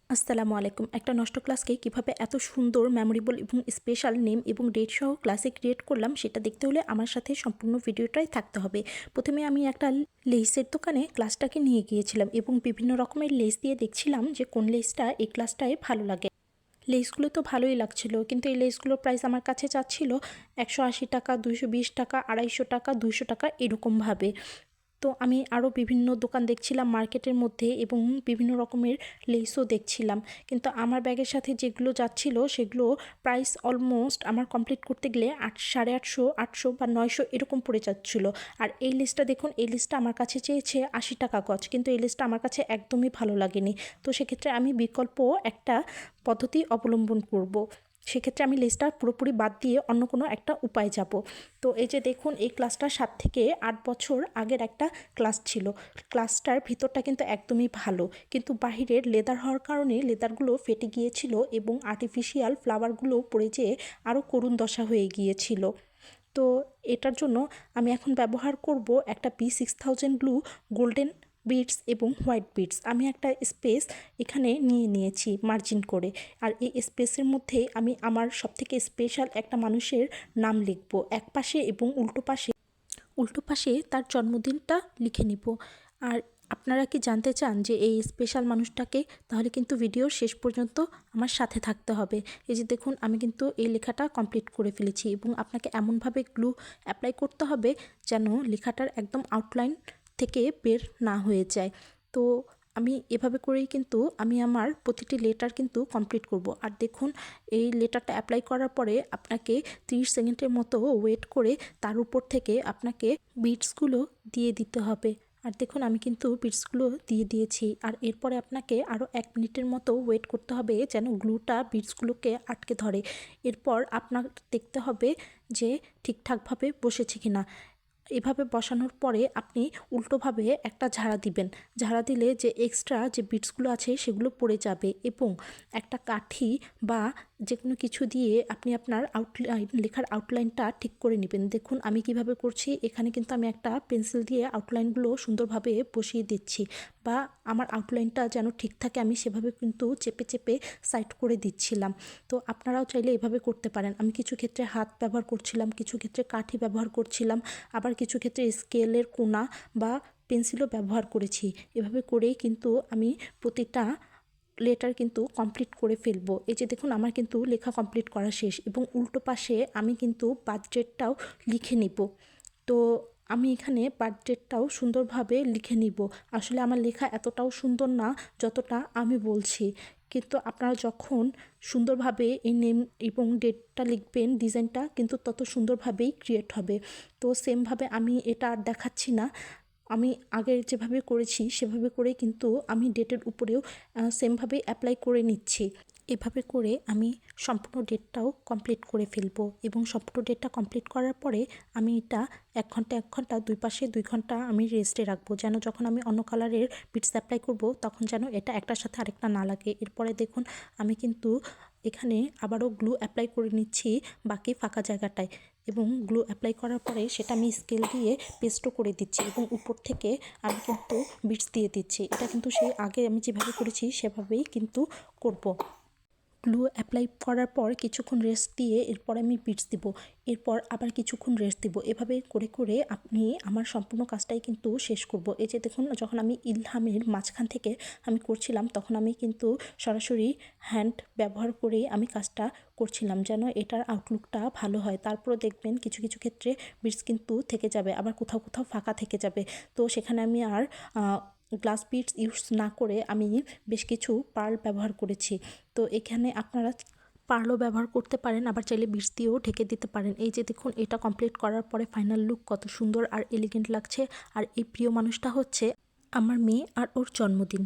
আসসালামু আলাইকুম। একটা নষ্ট ক্লাসকে কিভাবে এত সুন্দর মেমোরেবল এবং স্পেশাল নেম এবং ডেট সহ ক্লাসে ক্রিয়েট করলাম সেটা দেখতে হলে আমার সাথে সম্পূর্ণ ভিডিওটাই থাকতে হবে। প্রথমে আমি একটা লেসের দোকানে ক্লাসটাকে নিয়ে গিয়েছিলাম এবং বিভিন্ন রকমের লেস দিয়ে দেখছিলাম যে কোন লেসটা এই ক্লাসটায় ভালো লাগে। লেসগুলো তো ভালোই লাগছিল, কিন্তু এই লেসগুলোর প্রাইস আমার কাছে চাচ্ছিল 180 টাকা, 220 টাকা, 250 টাকা, 200 টাকা এরকমভাবে। তো আমি আরও বিভিন্ন দোকান দেখছিলাম মার্কেটের মধ্যে এবং বিভিন্ন রকমের লেসও দেখছিলাম, কিন্তু আমার ব্যাগের সাথে যেগুলো যাচ্ছিল সেগুলো প্রাইস অলমোস্ট আমার কমপ্লিট করতে গেলে 850, 800 বা 900 এরকম পড়ে যাচ্ছিল। আর এই লিস্টটা দেখুন, এই লিস্টটা আমার কাছে চেয়েছে 80 টাকা গজ, কিন্তু এই লিস্টটা আমার কাছে একদমই ভালো লাগেনি। তো সেক্ষেত্রে আমি বিকল্প একটা পদ্ধতি অবলম্বন করব। সেক্ষেত্রে আমি লেসটা পুরোপুরি বাদ দিয়ে অন্য কোনো একটা উপায় যাব। তো এই যে দেখুন, এই ক্লাসটা 7 থেকে 8 বছর আগের একটা ক্লাস ছিল। ক্লাসটার ভিতরটা কিন্তু একদমই ভালো, কিন্তু বাহিরের লেদার হওয়ার কারণে লেদারগুলো ফেটে গিয়েছিল এবং আর্টিফিশিয়াল ফ্লাওয়ারগুলো পড়ে যেয়ে আরও করুণ দশা হয়ে গিয়েছিল। তো এটার জন্য আমি এখন ব্যবহার করব একটা B6000 গ্লু গোল্ডেন বিটস এবং হোয়াইট বিটস। আমি একটা স্পেস এখানে নিয়ে নিয়েছি মার্জিন করে, আর এই স্পেসের মধ্যে আমি আমার সবথেকে স্পেশাল একটা মানুষের নাম লিখব এক পাশে, এবং উল্টো পাশে তার জন্মদিনটা লিখে নিব। আর আপনারা কি জানতে চান যে এই স্পেশাল মানুষটাকে? তাহলে কিন্তু ভিডিওর শেষ পর্যন্ত আমার সাথে থাকতে হবে। এই যে দেখুন, আমি কিন্তু এই লেখাটা কমপ্লিট করে ফেলেছি এবং আপনাকে এমনভাবে গ্লু অ্যাপ্লাই করতে হবে যেন লেখাটার একদম আউটলাইন থেকে বের না হয়ে যায়। তো আমি এভাবে করেই কিন্তু আমি আমার প্রতিটি লেটার কিন্তু কমপ্লিট করব। আর দেখুন, এই লেটারটা অ্যাপ্লাই করার পরে আপনাকে 30 সেকেন্ডের মতো ওয়েট করে তার উপর থেকে আপনাকে বিটসগুলো দিয়ে দিতে হবে। আর দেখুন, আমি কিন্তু বিটসগুলো দিয়ে দিয়েছি। আর এরপরে আপনাকে আরও 1 মিনিটের মতো ওয়েট করতে হবে যেন গ্লুটা বিটসগুলোকে আটকে ধরে। এরপর আপনার দেখতে হবে যে ঠিকঠাকভাবে বসেছে কিনা। এভাবে বসানোর পরে আপনি উল্টোভাবে একটা ঝাড়া দিবেন। ঝাড়া দিলে যে এক্সট্রা যে বিটসগুলো আছে সেগুলো পড়ে যাবে, এবং একটা কাঠি বা যে কোনো কিছু দিয়ে আপনি আপনার লেখার আউটলাইনটা ঠিক করে নেবেন। দেখুন আমি কিভাবে করছি। এখানে কিন্তু আমি একটা পেন্সিল দিয়ে আউটলাইনগুলো সুন্দরভাবে বসিয়ে দিচ্ছি, বা আমার আউটলাইনটা যেন ঠিক থাকে আমি সেভাবে কিন্তু চেপে চেপে সাইড করে দিচ্ছিলাম। তো আপনারাও চাইলে এভাবে করতে পারেন। আমি কিছু ক্ষেত্রে হাত ব্যবহার করছিলাম, কিছু ক্ষেত্রে কাঠি ব্যবহার করছিলাম, আবার কিছু ক্ষেত্রে স্কেলের কোনা বা পেন্সিলও ব্যবহার করেছি। এভাবে করেই কিন্তু আমি প্রতিটা লেটার কিন্তু কমপ্লিট করে ফেলবো। এই যে দেখুন, আমার কিন্তু লেখা কমপ্লিট করা শেষ, এবং উল্টো পাশে আমি কিন্তু বার্থডেটাও লিখে নিব। তো আমি এখানে বার্থডেটাও সুন্দরভাবে লিখে নিব। আসলে আমার লেখা এতটাও সুন্দর না যতটা আমি বলছি, কিন্তু আপনারা যখন সুন্দরভাবে এই নেম এবং ডেটটা লিখবেন, ডিজাইনটা কিন্তু তত সুন্দরভাবেই ক্রিয়েট হবে। তো সেমভাবে আমি এটা আর দেখাচ্ছি না, আমি আগের যেভাবে করেছি সেভাবে করেই কিন্তু আমি ডেটের উপরেও সেমভাবেই অ্যাপ্লাই করে নিচ্ছি। এভাবে করে আমি সম্পূর্ণ ডেটটাও কমপ্লিট করে ফেলবো, এবং সম্পূর্ণ ডেটটা কমপ্লিট করার পরে আমি এটা 1 ঘন্টা 1 ঘন্টা 2 পাশে 2 ঘন্টা আমি রেস্টে রাখবো, যেন যখন আমি অন্য কালারের বিটস অ্যাপ্লাই করব তখন যেন এটা একটার সাথে আরেকটা না লাগে। এরপরে দেখুন, আমি কিন্তু এখানে আবারও গ্লু অ্যাপ্লাই করে নিচ্ছি বাকি ফাঁকা জায়গাটায়, এবং গ্লু অ্যাপ্লাই করার পরে সেটা আমি স্কেল দিয়ে পেস্টও করে দিচ্ছি, এবং উপর থেকে আমি কিন্তু বিটস দিয়ে দিচ্ছি। এটা কিন্তু সেই আগে আমি যেভাবে করেছি সেভাবেই কিন্তু করব। গ্লু অ্যাপ্লাই করার পর কিছুক্ষণ রেস্ট দিয়ে এরপর আমি বিটস দিব, এরপর আবার কিছুক্ষণ রেস্ট দিব। এভাবে করে করে আপনি আমার সম্পূর্ণ কাজটাই কিন্তু শেষ করব। এই যে দেখুন, যখন আমি ইলহামের মাঝখান থেকে আমি করছিলাম তখন আমি কিন্তু সরাসরি হ্যান্ড ব্যবহার করেই আমি কাজটা করছিলাম যেন এটার আউটলুকটা ভালো হয়। তারপরে দেখবেন কিছু কিছু ক্ষেত্রে বিটস কিন্তু থেকে যাবে, আবার কোথাও কোথাও ফাঁকা থেকে যাবে। তো সেখানে আমি আর গ্লাস বিটস ইউজ না করে আমি বেশ কিছু পার্ল ব্যবহার করেছি। তো এখানে আপনারা পার্লও ব্যবহার করতে পারেন, আবার চাইলে বিটস দিয়েও ঢেকে দিতে পারেন। এই যে দেখুন, এটা কমপ্লিট করার পরে ফাইনাল লুক কত সুন্দর আর এলিগেন্ট লাগছে। আর এই প্রিয় মানুষটা হচ্ছে আমার মেয়ে, আর ওর জন্মদিন।